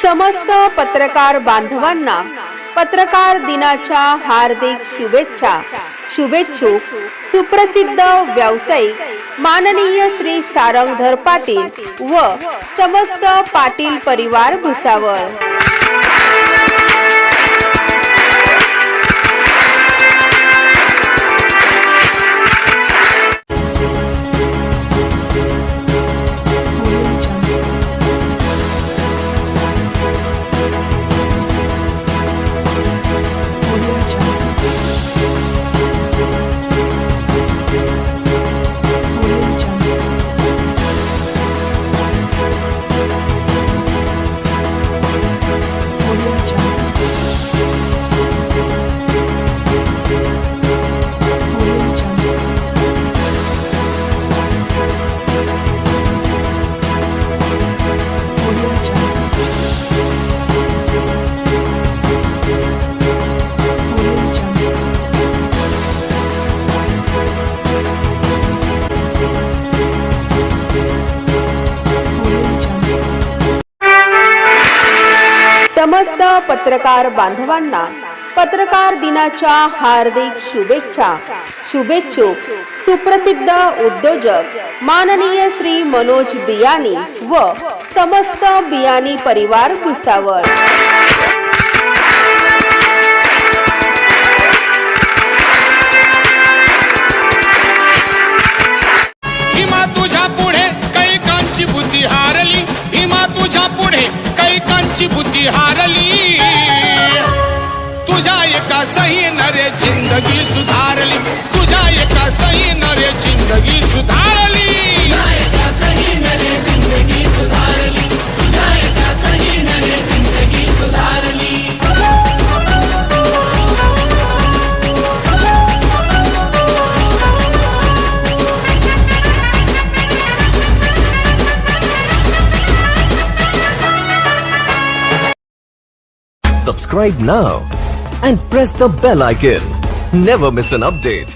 समस्त पत्रकार बांधवांना पत्रकार दिनाच्या हार्दिक शुभेच्छा। शुभेच्छुक सुप्रसिद्ध व्यावसायिक माननीय श्री सारंगधर पाटील व समस्त पाटील परिवार भुसावळ। समस्त पत्रकार बांधवांना पत्रकार दिनाच्या हार्दिक शुभेच्छा। शुभेच्छुक सुप्रसिद्ध उद्योजक माननीय श्री मनोज बियानी व समस्त बियानी परिवार भुसावळ। भीमा तुझ्या पुढे कैकांची बुद्धी हारली, भीमा तुझ्या पुढे कैकांची बुद्धी हारली। तुझ्या एका सहीने रे जिंदगी सुधारली, तुझ्या एका सहीने रे जिंदगी सुधारली, तुझ्या एका सहीने रे जिंदगी सुधारली, तुझ्या एका सहीने रे जिंदगी सुधारली। Subscribe now and press the bell icon. Never miss an update.